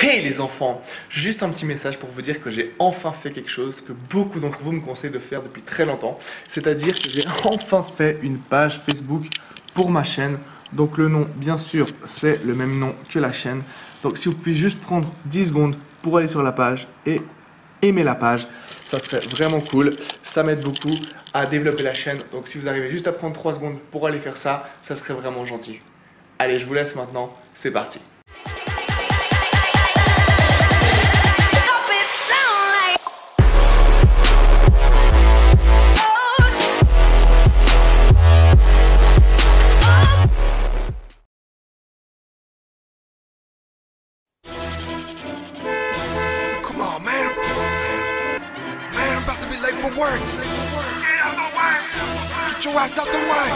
Hey les enfants, juste un petit message pour vous dire que j'ai enfin fait quelque chose que beaucoup d'entre vous me conseillent de faire depuis très longtemps. C'est-à-dire que j'ai enfin fait une page Facebook pour ma chaîne. Donc le nom, bien sûr, c'est le même nom que la chaîne. Donc si vous pouvez juste prendre 10 secondes pour aller sur la page et aimer la page, ça serait vraiment cool. Ça m'aide beaucoup à développer la chaîne. Donc si vous arrivez juste à prendre 3 secondes pour aller faire ça, ça serait vraiment gentil. Allez, je vous laisse maintenant, c'est parti. Work. Get out the way. Get your ass out the way.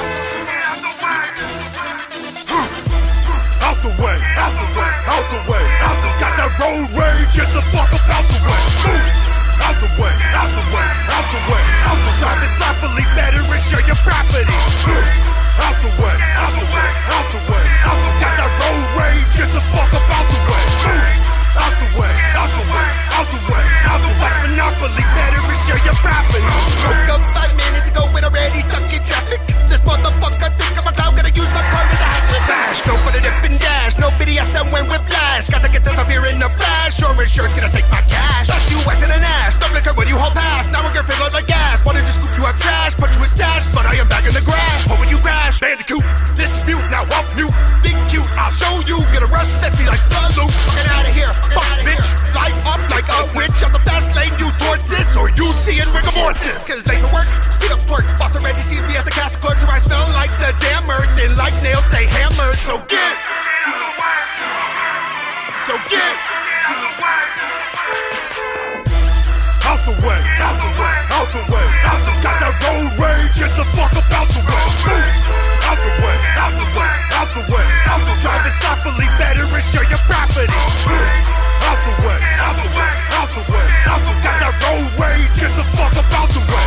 Get out the way. Out the way. Out the way. Out the way. Out the way. Got that road rage. Get the fuck up out the way. Out the way. Out the way. Out the way. Out the way. Driving sloppily, better insure your property. Out the way. Out the way. Out the way. Out the way. Got that road rage. Get the fuck up out the way. Out the way. Out the way. Out the way. Out the way. Monopoly, better insure your property. Woke up 5 minutes ago and already stuck in traffic. This motherfucker think I'm now gonna use my car as a hatchet. Smash, no for the dip and dash. Nobody else that went with flash. Gotta get this up here in the flash. Your insurance gonna take my cash. Lost you acting an ass. Don't liquor when you hold past. Now we're gonna fill up like gas. Wanted to scoop you up trash. Put you in stash, but I am back in the grass. But when you crash, Bandicoot, dispute, now up mute. Big cute, I'll show you. Gonna rush at me like Flow. Fucking out of here, fuck bitch. Fly up like a witch. Out the fast lane, you towards this, or you see in rigor mortis. Cause late for work, speed up twerk. Boss already sees me as a cast clerk. So I smell like the damn earth. And like nails, they hammered. So get. So get. Out the way. Out the way. Out the way. Out the way. Got that road rage. Get the fuck up out the way. Out the way. Out the way. Out the way. Out the way. Driving sloppily, better insure your property. Out the way. Out the way. Out the way. Out the way. Got that road rage. Get the fuck up out the way.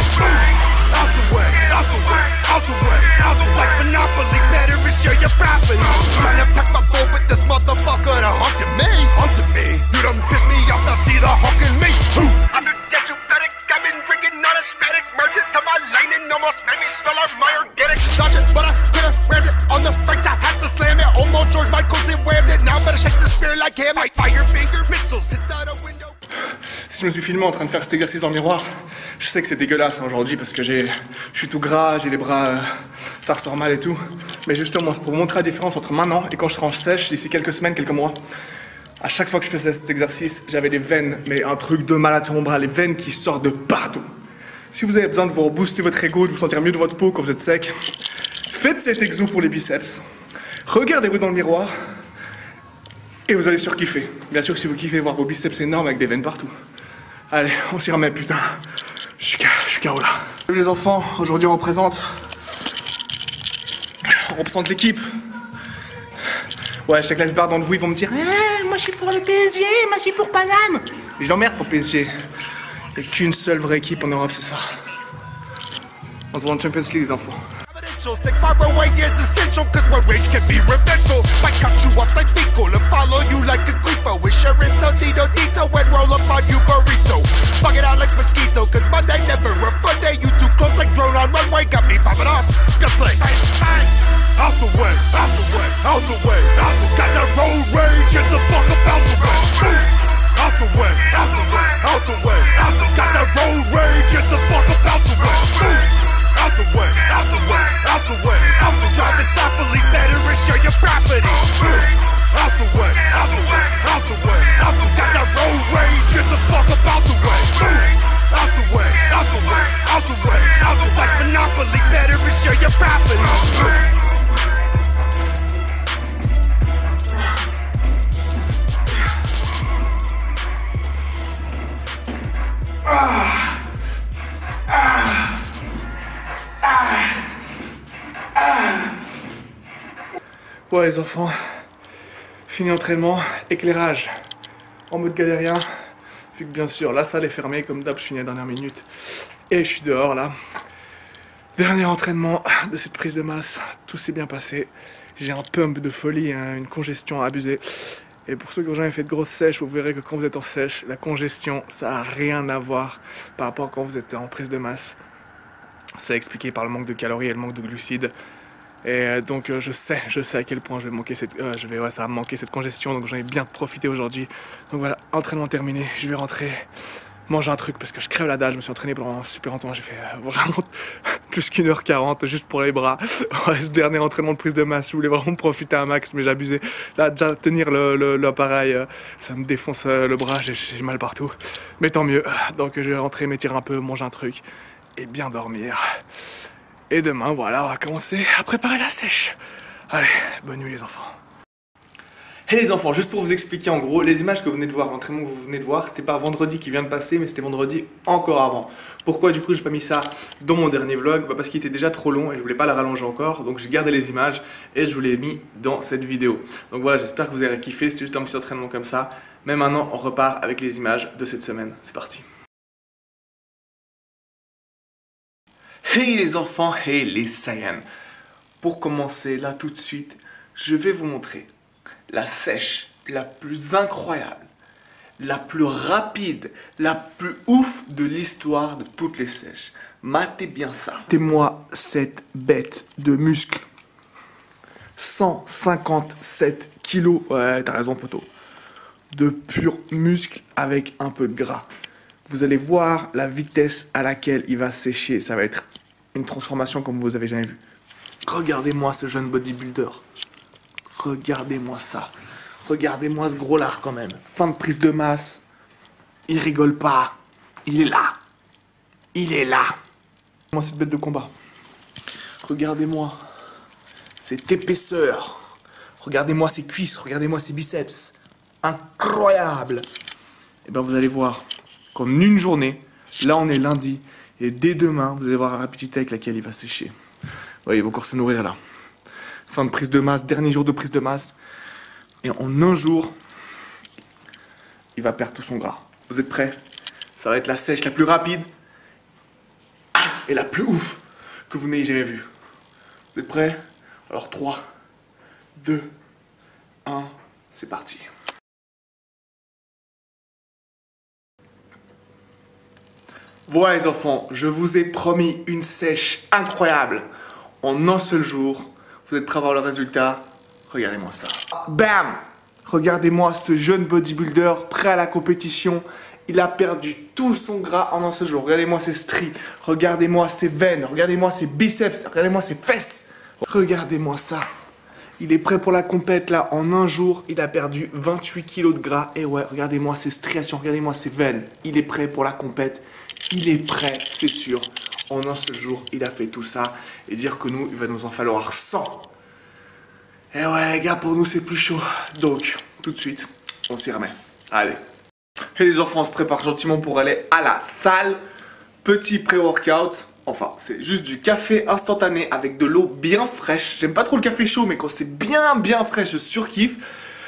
Out the way. Out the way. Out the way. Out the way. Like Monopoly, better insure your property. Tryna pack my bowl with this motherfucker to honk at me. Honk at me. You done pissed me off. Now see the honk in me. I'm the Jesuitic. I've been drinking not aesthetic. Merchant to my lane and almost made me smell like my organic. Dodge it, but I could've rammed it on the brakes. I had to slam it. Almost George Michael's and whammed it. Now better shake the spirit like him. Like fire finger missiles inside a window. Si je me suis filmé en train de faire cet exercice dans le miroir, je sais que c'est dégueulasse aujourd'hui parce que je suis tout gras, j'ai les bras, ça ressort mal et tout. Mais justement, c'est pour vous montrer la différence entre maintenant et quand je serai en sèche d'ici quelques semaines, quelques mois. À chaque fois que je faisais cet exercice, j'avais les veines, mais un truc de malade sur mon bras, les veines qui sortent de partout. Si vous avez besoin de vous booster votre ego, de vous sentir mieux de votre peau quand vous êtes sec, faites cet exo pour les biceps. Regardez-vous dans le miroir. Et vous allez surkiffer. Bien sûr que si vous kiffez voir vos biceps énormes avec des veines partout. Allez, on s'y remet, putain. Je suis KO là. Salut les enfants, aujourd'hui on représente l'équipe. Ouais, je sais que la plupart d'entre vous ils vont me dire moi je suis pour le PSG, moi je suis pour Paname. Mais je l'emmerde pour PSG. Il n'y a qu'une seule vraie équipe en Europe, c'est ça. On se voit en Champions League les enfants. Think far away is essential, cause my rage can be revengeful. Might cut you off like fecal and follow you like a creepo. With sheriff Tito and roll up on you burrito. Fuck it out like mosquito, cause Monday never a fun day. You too close like drone on runway, got me popping off. Good play. Out the way. Out the way. Out the way. Out the way. Got that road rage. Get the fuck up out the way. Out the way. Out the way. Out the way. Out the way. Got that road rage. Get the fuck up out the way. Out the way, out the way, out the way, out the way. Driving sloppily, better insure your property. Out the way, out the way, out the way, out the way. Got that road rage, get the fuck up out the way. Out the way, out the way, out the way, out the way. Like Monopoly, better insure your property. Ouais les enfants, fini entraînement, éclairage en mode galérien, vu que bien sûr la salle est fermée, comme d'hab je finis à la dernière minute et je suis dehors là. Dernier entraînement de cette prise de masse, tout s'est bien passé, j'ai un pump de folie, hein, une congestion abusée Et pour ceux qui ont jamais fait de grosses sèches, vous verrez que quand vous êtes en sèche, la congestion, ça n'a rien à voir par rapport à quand vous êtes en prise de masse. C'est expliqué par le manque de calories et le manque de glucides. Et donc je sais à quel point ça va me manquer cette congestion, donc j'en ai bien profité aujourd'hui. Donc voilà, entraînement terminé, je vais rentrer manger un truc parce que je crève la dalle, je me suis entraîné pendant super longtemps, j'ai fait vraiment plus qu'1h40 juste pour les bras. Ouais, ce dernier entraînement de prise de masse, je voulais vraiment profiter un max, mais j'ai abusé. Là, déjà tenir l'appareil, ça me défonce le bras, j'ai mal partout. Mais tant mieux, donc je vais rentrer, m'étirer un peu, manger un truc et bien dormir. Et demain, voilà, on va commencer à préparer la sèche. Allez, bonne nuit les enfants. Hey les enfants, juste pour vous expliquer en gros, les images que vous venez de voir, l'entraînement que vous venez de voir, c'était pas vendredi qui vient de passer, mais c'était vendredi encore avant. Pourquoi du coup j'ai pas mis ça dans mon dernier vlog? Parce qu'il était déjà trop long et je voulais pas le rallonger encore, donc j'ai gardé les images et je vous l'ai mis dans cette vidéo. Donc voilà, j'espère que vous avez kiffé, c'était juste un petit entraînement comme ça. Mais maintenant, on repart avec les images de cette semaine. C'est parti. Hey les enfants, hey les Saiyans. Pour commencer, là tout de suite, je vais vous montrer la sèche la plus incroyable, la plus rapide, la plus ouf de l'histoire de toutes les sèches. Matez bien ça. Matez-moi cette bête de muscles. 157 kilos, ouais t'as raison poteau, de pur muscle avec un peu de gras. Vous allez voir la vitesse à laquelle il va sécher, ça va être une transformation comme vous avez jamais vu. Regardez-moi ce jeune bodybuilder. Regardez-moi ça. Regardez-moi ce gros lard quand même. Fin de prise de masse. Il rigole pas. Il est là. Il est là. Moi cette bête de combat. Regardez-moi cette épaisseur. Regardez-moi ses cuisses. Regardez-moi ses biceps. Incroyable. Et bien vous allez voir qu'en une journée, là on est lundi, et dès demain, vous allez voir la rapidité avec laquelle il va sécher. Ouais, il va encore se nourrir là. Fin de prise de masse, dernier jour de prise de masse. Et en un jour, il va perdre tout son gras. Vous êtes prêts? Ça va être la sèche la plus rapide et la plus ouf que vous n'ayez jamais vue. Vous êtes prêts? Alors 3, 2, 1, c'est parti. Voilà les enfants, je vous ai promis une sèche incroyable. En un seul jour, vous êtes prêts à voir le résultat? Regardez-moi ça. Bam! Regardez-moi ce jeune bodybuilder prêt à la compétition. Il a perdu tout son gras en un seul jour. Regardez-moi ses stries, regardez-moi ses veines, regardez-moi ses biceps, regardez-moi ses fesses. Regardez-moi ça. Il est prêt pour la compète là. En un jour, il a perdu 28 kilos de gras. Et ouais, regardez-moi ses striations, regardez-moi ses veines. Il est prêt pour la compète. Il est prêt, c'est sûr. En un seul jour, il a fait tout ça. Et dire que nous, il va nous en falloir 100. Et ouais, les gars, pour nous, c'est plus chaud. Donc, tout de suite, on s'y remet. Allez. Et les enfants, on se prépare gentiment pour aller à la salle. Petit pré-workout. Enfin, c'est juste du café instantané avec de l'eau bien fraîche. J'aime pas trop le café chaud, mais quand c'est bien fraîche, je surkiffe.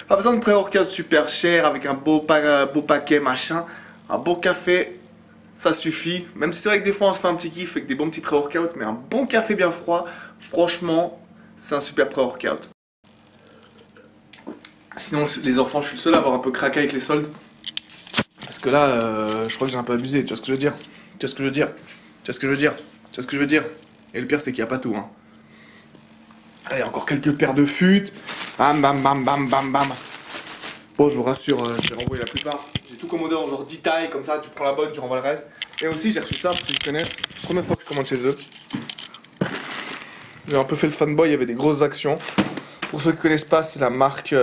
Pas besoin de pré-workout super cher avec un beau paquet, machin. Un bon café, ça suffit. Même si c'est vrai que des fois, on se fait un petit kiff avec des bons petits pré-workout, mais un bon café bien froid, franchement, c'est un super pré-workout. Sinon, les enfants, je suis le seul à avoir un peu craqué avec les soldes. Parce que là, je crois que j'ai un peu abusé. Tu vois ce que je veux dire? Tu vois ce que je veux dire? Tu vois ce que je veux dire? Tu vois ce que je veux dire? Et le pire, c'est qu'il n'y a pas tout. Hein. Allez, encore quelques paires de futes. Bam, bam, bam, bam, bam, bam. Bon, je vous rassure, je vais renvoyer la plupart. J'ai tout commandé en genre 10 tailles, comme ça, tu prends la bonne, tu renvoies le reste. Et aussi, j'ai reçu ça, pour ceux qui connaissent. Première fois que je commande chez eux. J'ai un peu fait le fanboy, il y avait des grosses actions. Pour ceux qui ne connaissent pas, c'est la marque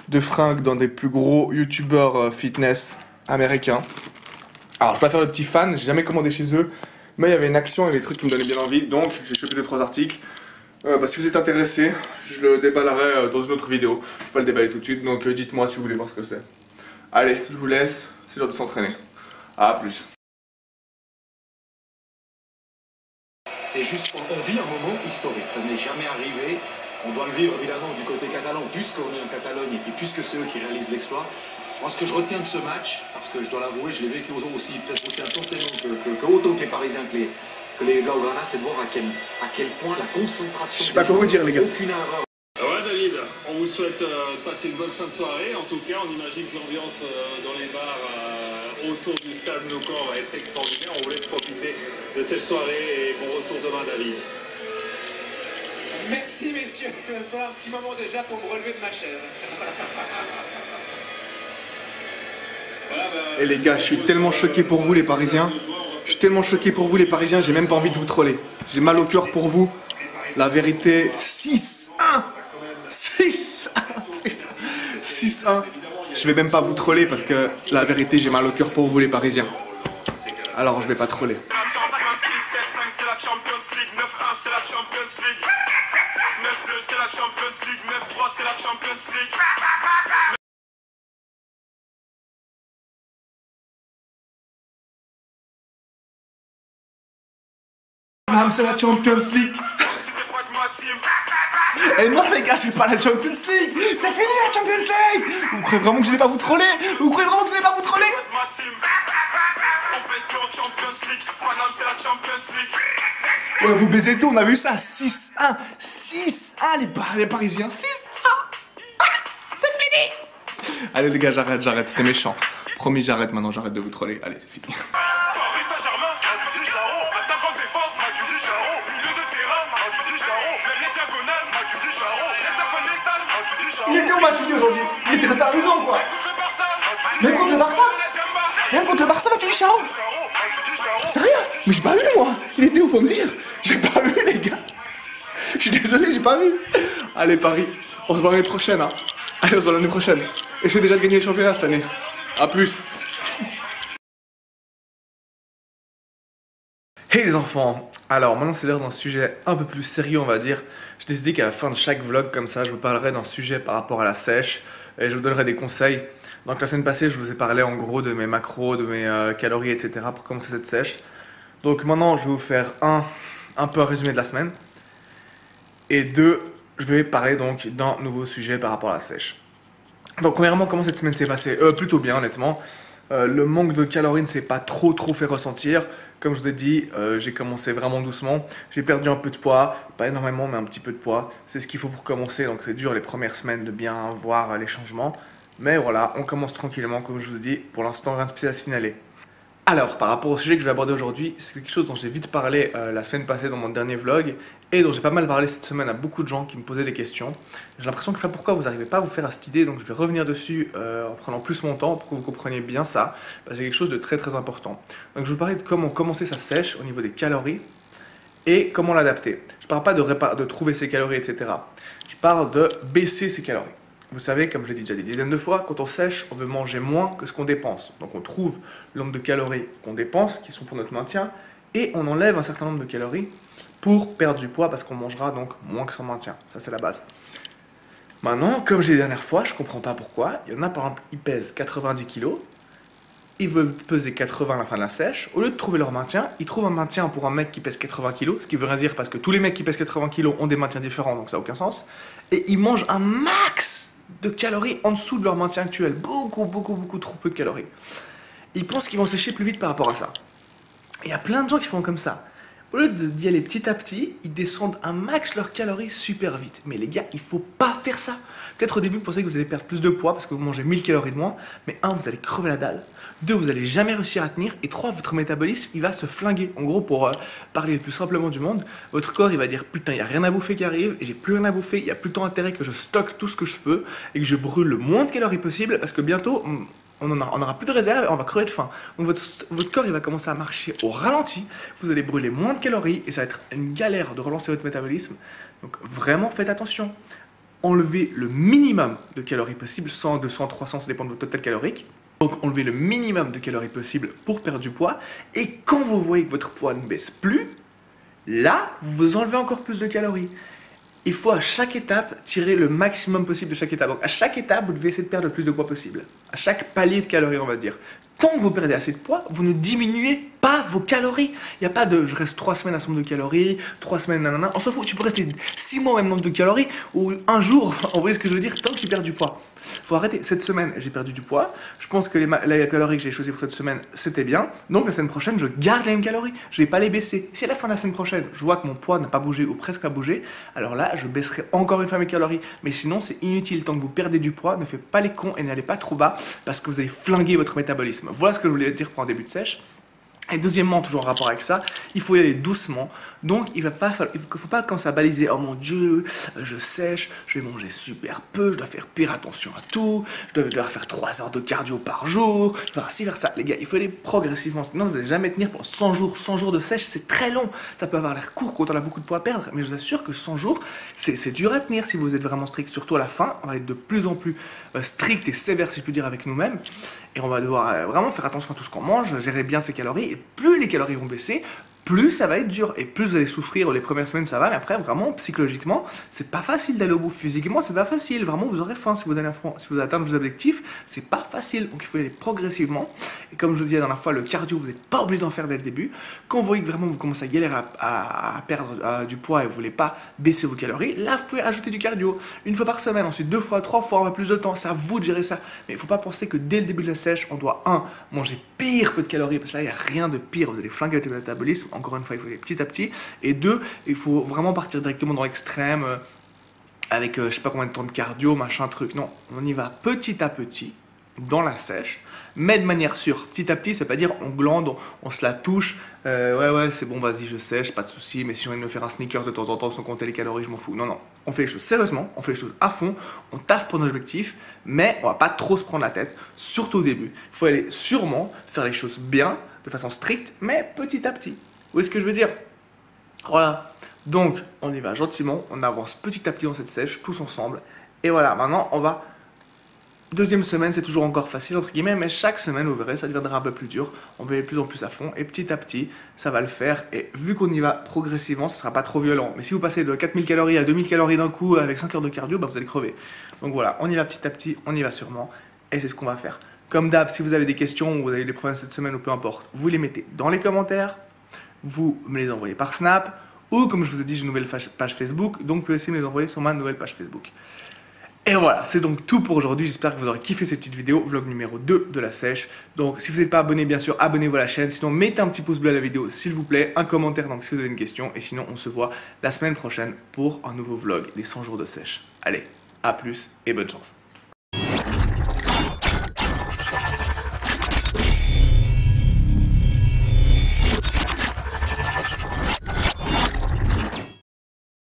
de fringues dans des plus gros youtubeurs fitness américains. Alors, je vais pas faire le petit fan, j'ai jamais commandé chez eux, mais il y avait une action et des trucs qui me donnaient bien envie, donc j'ai chopé 2-3 articles. Si vous êtes intéressé, je le déballerai dans une autre vidéo. Je vais pas le déballer tout de suite, donc dites-moi si vous voulez voir ce que c'est. Allez, je vous laisse, c'est l'heure de s'entraîner. À plus. C'est juste, on vit un moment historique, ça n'est jamais arrivé. On doit le vivre évidemment du côté catalan, puisqu'on est en Catalogne et puis puisque c'est eux qui réalisent l'exploit. Moi, ce que je retiens de ce match, parce que je dois l'avouer, je l'ai vécu aussi, peut-être aussi intensément autant que les Parisiens, que les Blaugrana, c'est de voir à quel point la concentration. Je sais pas quoi vous dire, les gars. Aucune erreur. When David, on vous souhaite de passer une bonne fin de soirée. En tout cas, on imagine que l'ambiance dans les bars autour du stade Nou-Camp va être extraordinaire. On vous laisse profiter de cette soirée et bon retour demain, David. Merci messieurs, il va falloir un petit moment déjà pour me relever de ma chaise. Et les gars, je suis tellement choqué pour vous les Parisiens. Je suis tellement choqué pour vous les Parisiens, j'ai même pas envie de vous troller. J'ai mal au cœur pour vous. La vérité, 6-1 6-1. Je vais même pas vous troller parce que la vérité, j'ai mal au cœur pour vous les Parisiens. Alors je vais pas troller. 7-5 c'est la Champions League, 9-1 c'est la Champions League, 9-2 c'est la Champions League, 9-3 c'est la Champions League. C'est la Champions League. Et non les gars, c'est pas la Champions League. C'est fini la Champions League. Vous croyez vraiment que je vais pas vous troller? Vous croyez vraiment que je vais pas vous troller? Ouais, vous baisez tout, on a vu ça. 6-1. 6-1 les Parisiens. 6-1. C'est fini. Allez les gars, j'arrête, c'était méchant. Promis, j'arrête maintenant, j'arrête de vous troller. Allez, c'est fini. Il était au match aujourd'hui. Il était resté à la maison quoi. Même contre le Barça. Même contre le Barça, Matuidi Charo. Sérieux? Mais j'ai pas vu moi. Il était où, faut me dire? J'ai pas vu les gars. Je suis désolé, j'ai pas vu. Allez Paris, on se voit l'année prochaine hein. Allez, on se voit l'année prochaine. Essayez déjà de gagner les championnats cette année. A plus. Hey les enfants, alors maintenant c'est l'heure d'un sujet un peu plus sérieux on va dire. J'ai décidé qu'à la fin de chaque vlog comme ça, je vous parlerai d'un sujet par rapport à la sèche et je vous donnerai des conseils. Donc la semaine passée, je vous ai parlé en gros de mes macros, de mes calories, etc. pour commencer cette sèche. Donc maintenant, je vais vous faire un peu un résumé de la semaine. Et 2, je vais parler donc d'un nouveau sujet par rapport à la sèche. Donc premièrement, comment cette semaine s'est passée? Plutôt bien honnêtement. Le manque de calories ne s'est pas trop fait ressentir. Comme je vous ai dit, j'ai commencé vraiment doucement. J'ai perdu un peu de poids, pas énormément mais un petit peu de poids. C'est ce qu'il faut pour commencer, donc c'est dur les premières semaines de bien voir les changements. Mais voilà, on commence tranquillement comme je vous ai dit. Pour l'instant, rien de spécial à signaler. Alors, par rapport au sujet que je vais aborder aujourd'hui, c'est quelque chose dont j'ai vite parlé la semaine passée dans mon dernier vlog et dont j'ai pas mal parlé cette semaine à beaucoup de gens qui me posaient des questions. J'ai l'impression que là, pourquoi vous n'arrivez pas à vous faire à cette idée, donc je vais revenir dessus en prenant plus mon temps pour que vous compreniez bien ça, parce que c'est quelque chose de très important. Donc je vais vous parler de comment commencer sa sèche au niveau des calories et comment l'adapter. Je ne parle pas de trouver ses calories, etc. Je parle de baisser ses calories. Vous savez, comme je l'ai dit déjà des dizaines de fois, quand on sèche, on veut manger moins que ce qu'on dépense. Donc on trouve le nombre de calories qu'on dépense, qui sont pour notre maintien, et on enlève un certain nombre de calories pour perdre du poids, parce qu'on mangera donc moins que son maintien. Ça, c'est la base. Maintenant, comme j'ai dit la dernière fois, je ne comprends pas pourquoi. Il y en a, par exemple, ils pèsent 90 kg, ils veulent peser 80 à la fin de la sèche. Au lieu de trouver leur maintien, ils trouvent un maintien pour un mec qui pèse 80 kg, ce qui veut rien dire, parce que tous les mecs qui pèsent 80 kg ont des maintiens différents, donc ça n'a aucun sens. Et ils mangent un max de calories en dessous de leur maintien actuel. Beaucoup trop peu de calories. Ils pensent qu'ils vont sécher plus vite par rapport à ça. Et il y a plein de gens qui font comme ça. Au lieu d'y aller petit à petit, ils descendent un max leurs calories super vite. Mais les gars, il faut pas faire ça. Peut-être au début, vous pensez que vous allez perdre plus de poids parce que vous mangez 1000 calories de moins. Mais 1, vous allez crever la dalle. 2, vous allez jamais réussir à tenir. Et 3, votre métabolisme, il va se flinguer. En gros, pour parler le plus simplement du monde, votre corps, il va dire putain, il n'y a rien à bouffer qui arrive. Et j'ai plus rien à bouffer. Il n'y a plus tant intérêt que je stocke tout ce que je peux. Et que je brûle le moins de calories possible. Parce que bientôt, on aura plus de réserve et on va crever de faim. Donc votre corps, il va commencer à marcher au ralenti. Vous allez brûler moins de calories. Et ça va être une galère de relancer votre métabolisme. Donc vraiment, faites attention. Enlevez le minimum de calories possible, 100, 200, 300, ça dépend de votre total calorique. Donc enlevez le minimum de calories possible pour perdre du poids. Et quand vous voyez que votre poids ne baisse plus, là, vous enlevez encore plus de calories. Il faut à chaque étape tirer le maximum possible de chaque étape. Donc à chaque étape, vous devez essayer de perdre le plus de poids possible. À chaque palier de calories, on va dire. Tant que vous perdez assez de poids, vous ne diminuez pas vos calories. Il n'y a pas de je reste 3 semaines à ce nombre de calories, 3 semaines on s'en fout, tu peux rester 6 mois au même nombre de calories ou un jour, vous voyez ce que je veux dire, tant que tu perds du poids. Faut arrêter. Cette semaine, j'ai perdu du poids. Je pense que les calories que j'ai choisies pour cette semaine, c'était bien. Donc la semaine prochaine, je garde les mêmes calories. Je vais pas les baisser. Si à la fin de la semaine prochaine, je vois que mon poids n'a pas bougé ou presque pas bougé, alors là, je baisserai encore une fois mes calories. Mais sinon, c'est inutile. Tant que vous perdez du poids, ne faites pas les cons et n'allez pas trop bas parce que vous allez flinguer votre métabolisme. Voilà ce que je voulais dire pour un début de sèche. Et deuxièmement, toujours en rapport avec ça, il faut y aller doucement. Donc, il ne faut pas commencer à baliser. Oh mon Dieu, je sèche, je vais manger super peu, je dois faire pire attention à tout, je dois faire 3 heures de cardio par jour, je dois faire ci, faire ça. Les gars, il faut aller progressivement. Sinon, vous n'allez jamais tenir pendant 100 jours. 100 jours de sèche, c'est très long. Ça peut avoir l'air court quand on a beaucoup de poids à perdre, mais je vous assure que 100 jours, c'est dur à tenir si vous êtes vraiment strict. Surtout à la fin, on va être de plus en plus strict et sévère, si je puis dire, avec nous-mêmes. Et on va devoir vraiment faire attention à tout ce qu'on mange, gérer bien ses calories. Et plus les calories vont baisser, plus ça va être dur. Et plus vous allez souffrir les premières semaines, ça va. Mais après, vraiment, psychologiquement, c'est pas facile d'aller au bout. Physiquement, c'est pas facile. Vraiment, vous aurez faim si vous allez à fond. Si vous atteindre vos objectifs, c'est pas facile. Donc, il faut y aller progressivement. Et comme je vous disais la dernière fois, le cardio, vous n'êtes pas obligé d'en faire dès le début. Quand vous voyez que vraiment vous commencez à galérer à perdre du poids et vous voulez pas baisser vos calories, là, vous pouvez ajouter du cardio. 1 fois par semaine, ensuite 2 fois, 3 fois, on va plus de temps. C'est à vous de gérer ça. Mais il faut pas penser que dès le début de la sèche, on doit, manger pire peu de calories. Parce que là, il n'y a rien de pire. Vous allez flinguer votre métabolisme. Encore une fois, il faut aller petit à petit. Et 2, il faut vraiment partir directement dans l'extrême avec je sais pas combien de temps de cardio, machin truc. Non, on y va petit à petit dans la sèche, mais de manière sûre. Petit à petit, ça veut pas dire on glande, on se la touche. Ouais, c'est bon, vas-y, je sèche, pas de souci. Mais si j'ai envie de me faire un sneakers de temps en temps sans compter les calories, je m'en fous. Non, on fait les choses sérieusement, on fait les choses à fond, on taffe pour nos objectifs, mais on va pas trop se prendre la tête, surtout au début. Il faut aller sûrement faire les choses bien, de façon stricte, mais petit à petit. Vous voyez ce que je veux dire? Voilà. Donc, on y va gentiment, on avance petit à petit dans cette sèche, tous ensemble. Et voilà, maintenant, on va... Deuxième semaine, c'est toujours encore facile, entre guillemets, mais chaque semaine, vous verrez, ça deviendra un peu plus dur. On va aller de plus en plus à fond, et petit à petit, ça va le faire. Et vu qu'on y va progressivement, ça ne sera pas trop violent. Mais si vous passez de 4000 calories à 2000 calories d'un coup, avec 5 heures de cardio, bah, vous allez crever. Donc voilà, on y va petit à petit, on y va sûrement, et c'est ce qu'on va faire. Comme d'hab, si vous avez des questions, ou vous avez des problèmes cette semaine, ou peu importe, vous les mettez dans les commentaires, vous me les envoyez par Snap, ou comme je vous ai dit, j'ai une nouvelle page Facebook, donc vous pouvez aussi me les envoyer sur ma nouvelle page Facebook. Et voilà, c'est donc tout pour aujourd'hui. J'espère que vous aurez kiffé cette petite vidéo, vlog numéro 2 de la sèche. Donc si vous n'êtes pas abonné, bien sûr, abonnez-vous à la chaîne. Sinon, mettez un petit pouce bleu à la vidéo, s'il vous plaît, un commentaire donc si vous avez une question. Et sinon, on se voit la semaine prochaine pour un nouveau vlog des 100 jours de sèche. Allez, à plus et bonne chance.